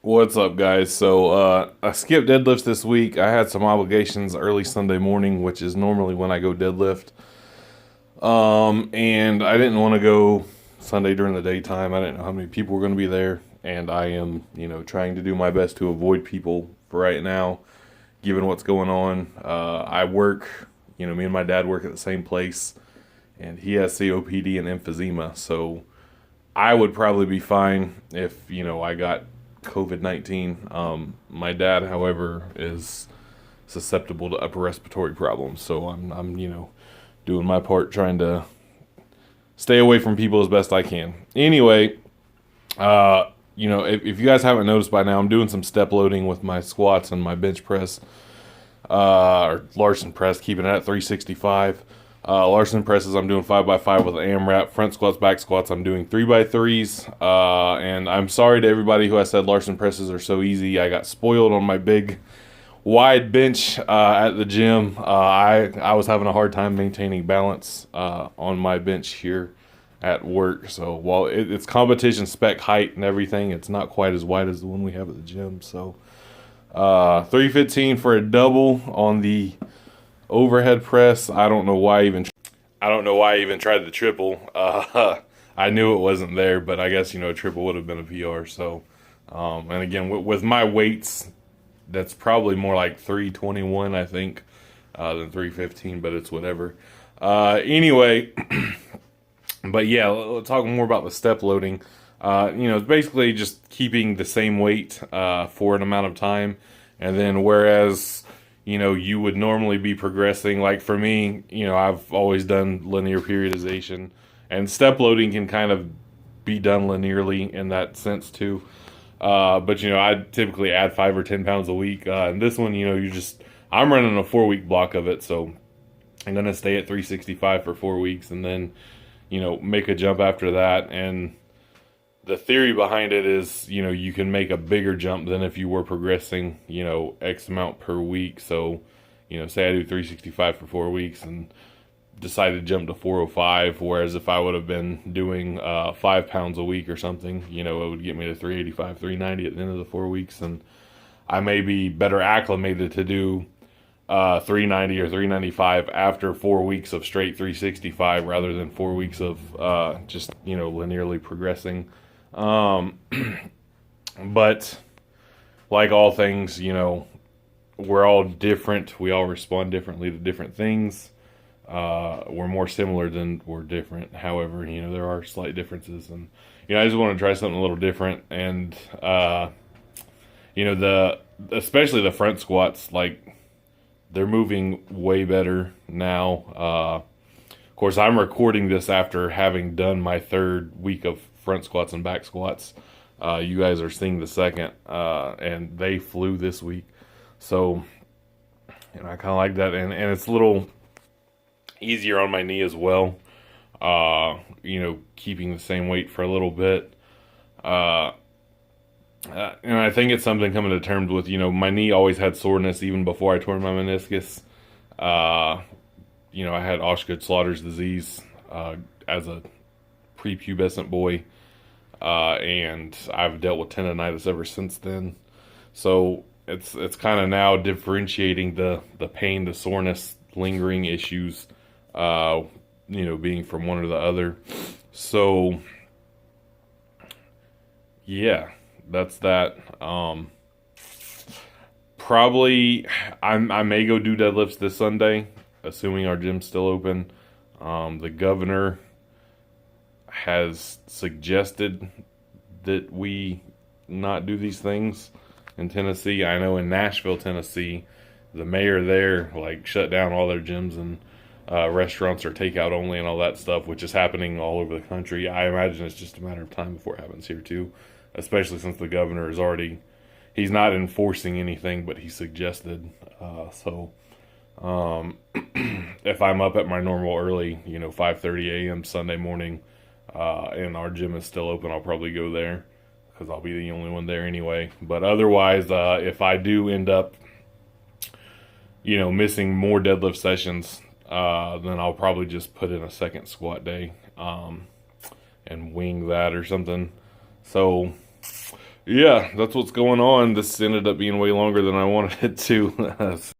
What's up, guys? I skipped deadlifts this week. I had some obligations early Sunday morning, which is normally when I go deadlift. And I didn't want to go Sunday during the daytime. I didn't know how many people were going to be there, and I am, trying to do my best to avoid people for right now, given what's going on. I work, me and my dad work at the same place, and he has COPD and emphysema, so I would probably be fine if, I got COVID-19. My dad, however, is susceptible to upper respiratory problems, so I'm doing my part trying to stay away from people as best I can. Anyway, if you guys haven't noticed by now, I'm doing some step loading with my squats and my bench press, or Larson press, keeping it at 365. Larson presses, I'm doing 5x5 with an AMRAP. Front squats, back squats, I'm doing 3x3s. And I'm sorry to everybody who I said Larson presses are so easy. I got spoiled on my big, wide bench at the gym. I was having a hard time maintaining balance on my bench here at work. So while it's competition spec height and everything, it's not quite as wide as the one we have at the gym. So 315 for a double on the overhead press. I don't know why I even tried the triple. I knew it wasn't there, but I guess a triple would have been a PR. So, and again with my weights, that's probably more like 321, I think, than 315. But it's whatever. Anyway, but yeah, let's talk more about the step loading. It's basically just keeping the same weight for an amount of time, and then whereas you would normally be progressing. Like for me, I've always done linear periodization, and step loading can kind of be done linearly in that sense too. But I typically add 5 or 10 pounds a week. And this one, I'm running a 4-week block of it, so I'm gonna stay at 365 for 4 weeks, and then make a jump after that. And the theory behind it is, you can make a bigger jump than if you were progressing, X amount per week. So, say I do 365 for 4 weeks and decide to jump to 405, whereas if I would have been doing 5 pounds a week or something, it would get me to 385, 390 at the end of the 4 weeks. And I may be better acclimated to do 390 or 395 after 4 weeks of straight 365 rather than 4 weeks of just, linearly progressing. But like all things, we're all different. We all respond differently to different things. We're more similar than we're different. However, there are slight differences, and I just want to try something a little different. And especially the front squats, like they're moving way better now. Of course, I'm recording this after having done my 3rd week of front squats and back squats. You guys are seeing the second, and they flew this week. So, I kind of like that, and it's a little easier on my knee as well. Keeping the same weight for a little bit. And I think it's something coming to terms with. My knee always had soreness even before I tore my meniscus. I had Osgood-Schlatters disease as a prepubescent boy, and I've dealt with tendonitis ever since then. So it's kind of now differentiating the pain, the soreness, lingering issues, being from one or the other. So yeah, that's that. Probably I may go do deadlifts this Sunday, assuming our gym's still open. The governor has suggested that we not do these things in Tennessee. I know in Nashville, Tennessee, the mayor there shut down all their gyms, and restaurants are takeout only and all that stuff, which is happening all over the country. I imagine it's just a matter of time before it happens here too, especially since the governor is he's not enforcing anything, but he suggested. If I'm up at my normal early, 5:30 a.m. Sunday morning, and our gym is still open, I'll probably go there because I'll be the only one there anyway. But otherwise, if I do end up, missing more deadlift sessions, then I'll probably just put in a second squat day, and wing that or something. So Yeah, that's what's going on. This ended up being way longer than I wanted it to.